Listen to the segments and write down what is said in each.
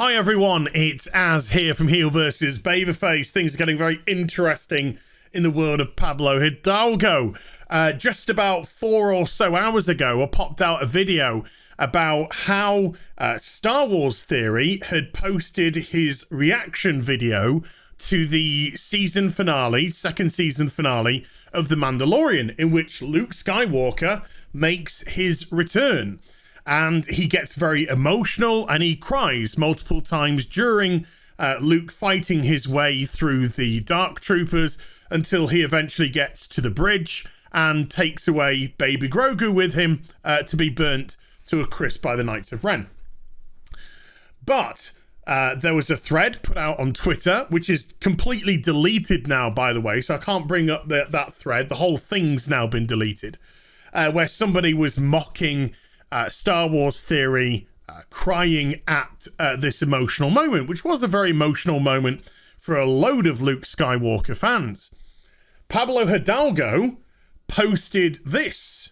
Hi everyone, it's Az here from HeelvsBabyface. Things are getting very interesting in the world of Pablo Hidalgo. Just about 4 or so hours ago, I popped out a video about how Star Wars Theory had posted his reaction video to the season finale, second season finale of The Mandalorian, in which Luke Skywalker makes his return. And he gets very emotional and he cries multiple times during Luke fighting his way through the Dark Troopers until he eventually gets to the bridge and takes away baby Grogu with him to be burnt to a crisp by the Knights of Ren. But there was a thread put out on Twitter, which is completely deleted now, by the way, so I can't bring up that thread. The whole thing's now been deleted, where somebody was mocking Star Wars Theory, crying at this emotional moment, which was a very emotional moment for a load of Luke Skywalker fans. Pablo Hidalgo posted this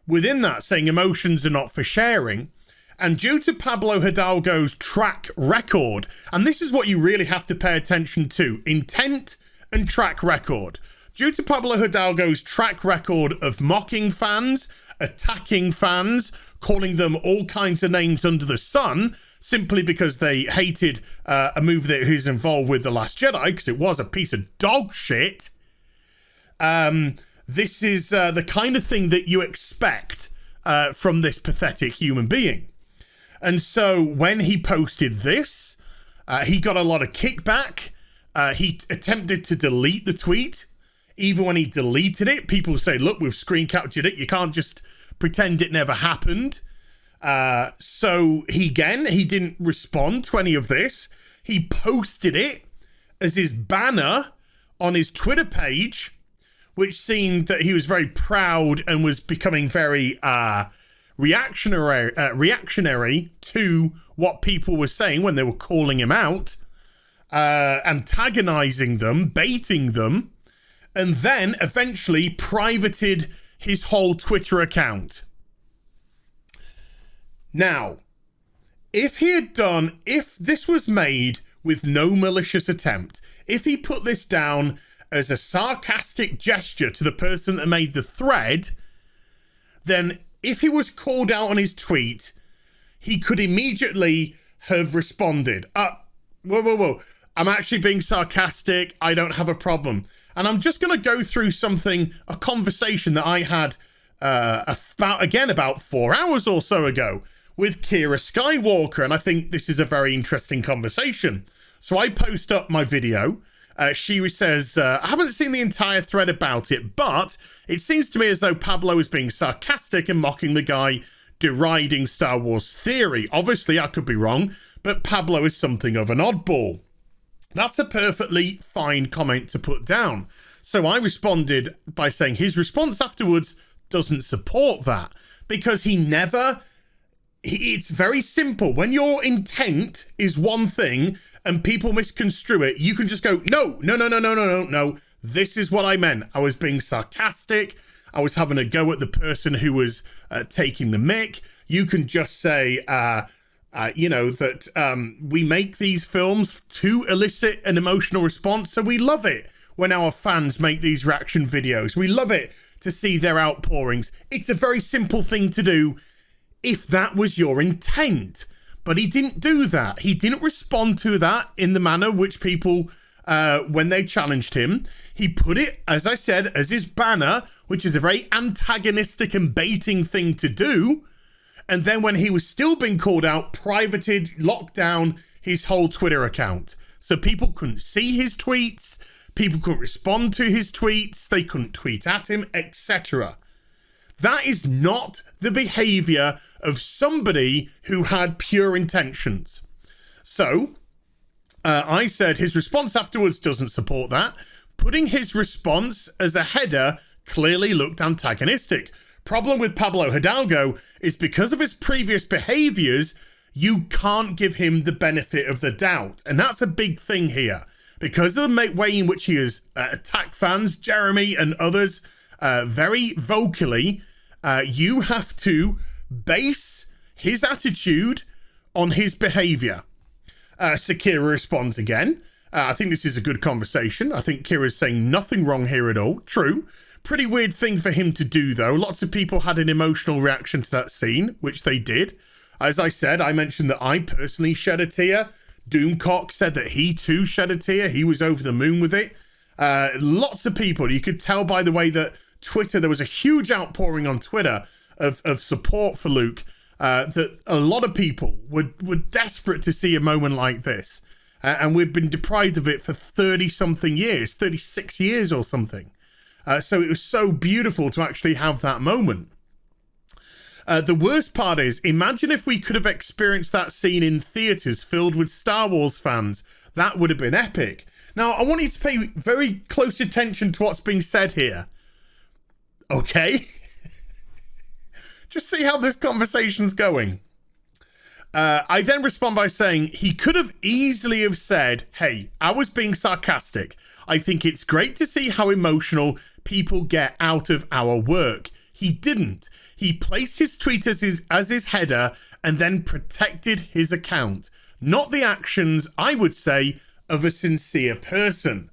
within that, saying emotions are not for sharing. And due to Pablo Hidalgo's track record, and this is what you really have to pay attention to, intent and track record. Due to Pablo Hidalgo's track record of mocking fans, attacking fans, calling them all kinds of names under the sun, simply because they hated a movie that he was involved with, The Last Jedi, because it was a piece of dog shit. This is the kind of thing that you expect from this pathetic human being. And so when he posted this, he got a lot of kickback. He attempted to delete the tweet. Even when he deleted it, people say, look, we've screen captured it. You can't just pretend it never happened. So he didn't respond to any of this. He posted it as his banner on his Twitter page, which seemed that he was very proud and was becoming very reactionary to what people were saying when they were calling him out, antagonizing them, baiting them, and then eventually privated his whole Twitter account. Now, if this was made with no malicious attempt, if he put this down as a sarcastic gesture to the person that made the thread, then if he was called out on his tweet, he could immediately have responded, whoa, I'm actually being sarcastic, I don't have a problem. And I'm just going to go through a conversation that I had about 4 hours or so ago with Kira Skywalker. And I think this is a very interesting conversation. So I post up my video. She says, I haven't seen the entire thread about it, but it seems to me as though Pablo is being sarcastic and mocking the guy deriding Star Wars Theory. Obviously, I could be wrong, but Pablo is something of an oddball. That's a perfectly fine comment to put down. So I responded by saying his response afterwards doesn't support that, because it's very simple. When your intent is one thing and people misconstrue it, you can just go, no. This is what I meant. I was being sarcastic. I was having a go at the person who was taking the mick. You can just say, that we make these films to elicit an emotional response. So we love it when our fans make these reaction videos. We love it to see their outpourings. It's a very simple thing to do if that was your intent. But he didn't do that. He didn't respond to that in the manner which people, when they challenged him, he put it, as I said, as his banner, which is a very antagonistic and baiting thing to do. And then when he was still being called out, locked down his whole Twitter account. So people couldn't see his tweets, people couldn't respond to his tweets, they couldn't tweet at him, etc. That is not the behavior of somebody who had pure intentions. So I said his response afterwards doesn't support that. Putting his response as a header clearly looked antagonistic. Problem with Pablo Hidalgo is because of his previous behaviors, you can't give him the benefit of the doubt. And that's a big thing here. Because of the way in which he has attacked fans, Jeremy and others, very vocally, you have to base his attitude on his behavior. So Kira responds again. I think this is a good conversation. I think Kira's saying nothing wrong here at all. True. Pretty weird thing for him to do, though. Lots of people had an emotional reaction to that scene, which they did. As I said, I mentioned that I personally shed a tear. Doomcock said that he too shed a tear. He was over the moon with it. Lots of people. You could tell by the way that Twitter, there was a huge outpouring on Twitter of support for Luke. That a lot of people were desperate to see a moment like this. And we've been deprived of it for 30-something years, 36 years or something. So it was so beautiful to actually have that moment. The worst part is, imagine if we could have experienced that scene in theaters filled with Star Wars fans. That would have been epic. Now, I want you to pay very close attention to what's being said here. Okay? Just see how this conversation's going. I then respond by saying, he could have easily have said, hey, I was being sarcastic. I think it's great to see how emotional people get out of our work. He didn't. He placed his tweet as his header and then protected his account. Not the actions, I would say, of a sincere person.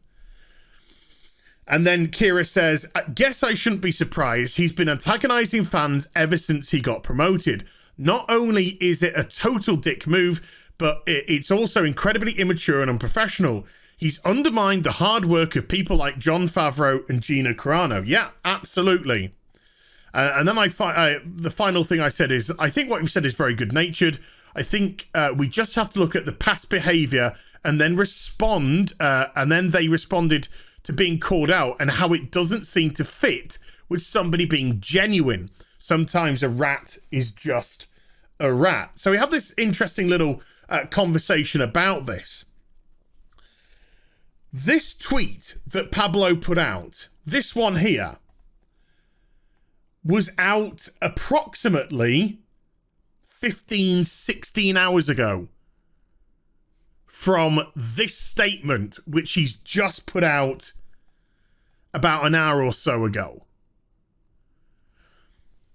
And then Kira says, I guess I shouldn't be surprised. He's been antagonizing fans ever since he got promoted. Not only is it a total dick move, but it's also incredibly immature and unprofessional. He's undermined the hard work of people like Jon Favreau and Gina Carano. Yeah, absolutely. And then the final thing I said is, I think what you've said is very good-natured. I think we just have to look at the past behavior and then respond. And then they responded to being called out and how it doesn't seem to fit with somebody being genuine. Sometimes a rat is just a rat. So we have this interesting little conversation about this. This tweet that Pablo put out, this one here, was out approximately 15, 16 hours ago from this statement, which he's just put out about an hour or so ago.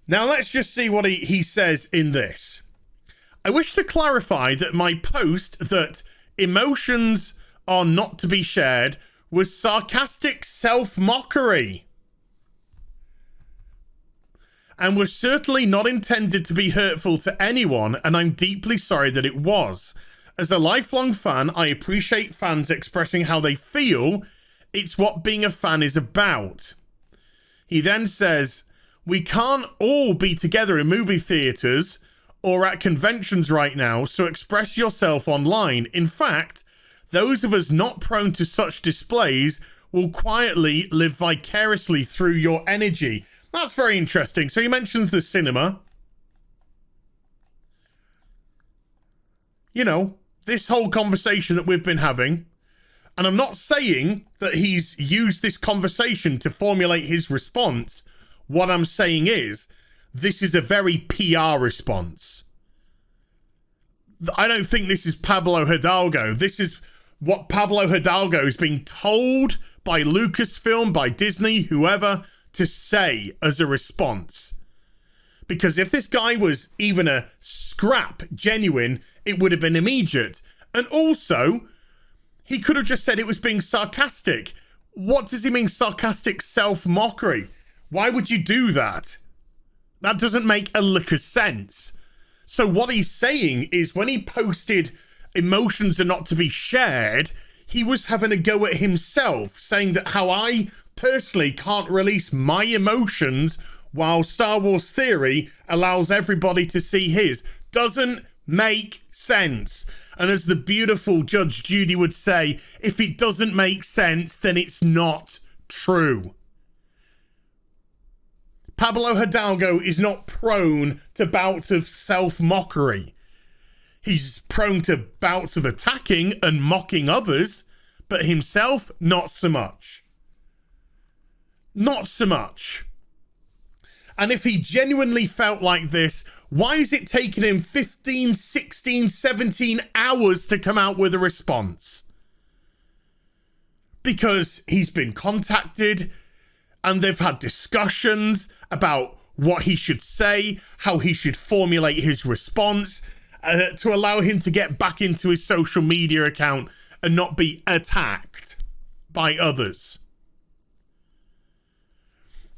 Now, let's just see what he says in this. I wish to clarify that my post that emotions are not to be shared was sarcastic self-mockery and was certainly not intended to be hurtful to anyone, and I'm deeply sorry that it was. As a lifelong fan, I appreciate fans expressing how they feel. It's what being a fan is about. He then says, we can't all be together in movie theaters or at conventions right now, so express yourself online. In fact, those of us not prone to such displays will quietly live vicariously through your energy. That's very interesting. So he mentions the cinema. You know, this whole conversation that we've been having. And I'm not saying that he's used this conversation to formulate his response. What I'm saying is, this is a very PR response. I don't think this is Pablo Hidalgo. This is what Pablo Hidalgo is being told by Lucasfilm, by Disney, whoever, to say as a response. Because if this guy was even a scrap genuine, it would have been immediate. And also, he could have just said it was being sarcastic. What does he mean, sarcastic self-mockery? Why would you do that? That doesn't make a lick of sense. So what he's saying is when he posted emotions are not to be shared, he was having a go at himself, saying that how I personally can't release my emotions while Star Wars Theory allows everybody to see his. Doesn't make sense. And as the beautiful Judge Judy would say, if it doesn't make sense, then it's not true. Pablo Hidalgo is not prone to bouts of self-mockery. He's prone to bouts of attacking and mocking others, but himself, not so much. Not so much. And if he genuinely felt like this, why is it taking him 15, 16, 17 hours to come out with a response? Because he's been contacted and they've had discussions about what he should say, how he should formulate his response. to allow him to get back into his social media account and not be attacked by others.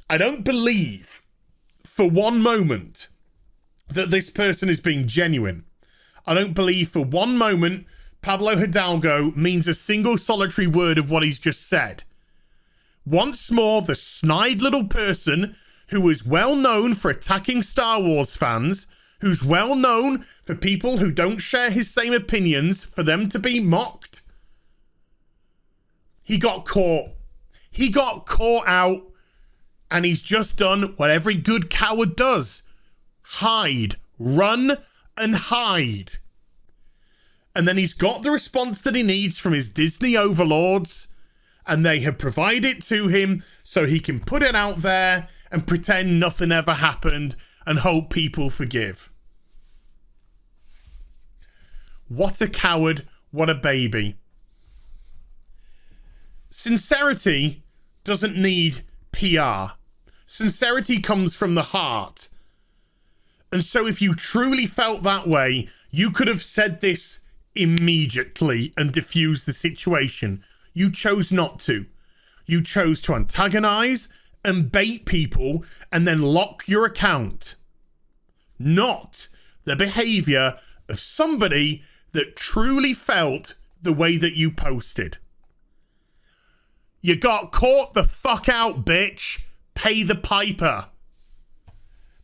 I don't believe for one moment that this person is being genuine. I don't believe for one moment Pablo Hidalgo means a single solitary word of what he's just said. Once more, the snide little person who is well known for attacking Star Wars fans, who's well known for people who don't share his same opinions, for them to be mocked. He got caught. He got caught out, and he's just done what every good coward does. Hide. Run and hide. And then he's got the response that he needs from his Disney overlords, and they have provided it to him so he can put it out there and pretend nothing ever happened and hope people forgive. What a coward. What a baby. Sincerity doesn't need PR. Sincerity comes from the heart. And so if you truly felt that way, you could have said this immediately and diffused the situation. You chose not to. You chose to antagonize and bait people and then lock your account. Not the behavior of somebody that truly felt the way that you posted. You got caught the fuck out, bitch. Pay the piper.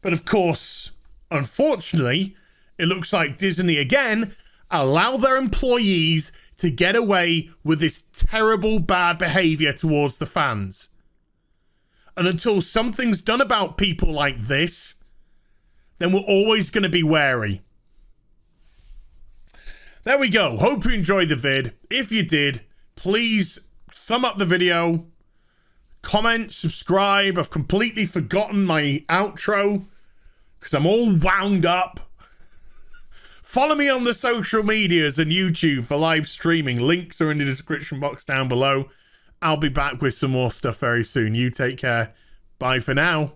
But of course, unfortunately, it looks like Disney again allow their employees to get away with this terrible bad behavior towards the fans. And until something's done about people like this, then we're always going to be wary. There we go. Hope you enjoyed the vid. If you did, please thumb up the video, comment, subscribe. I've completely forgotten my outro because I'm all wound up. Follow me on the social medias and YouTube for live streaming. Links are in the description box down below. I'll be back with some more stuff very soon. You take care. Bye for now.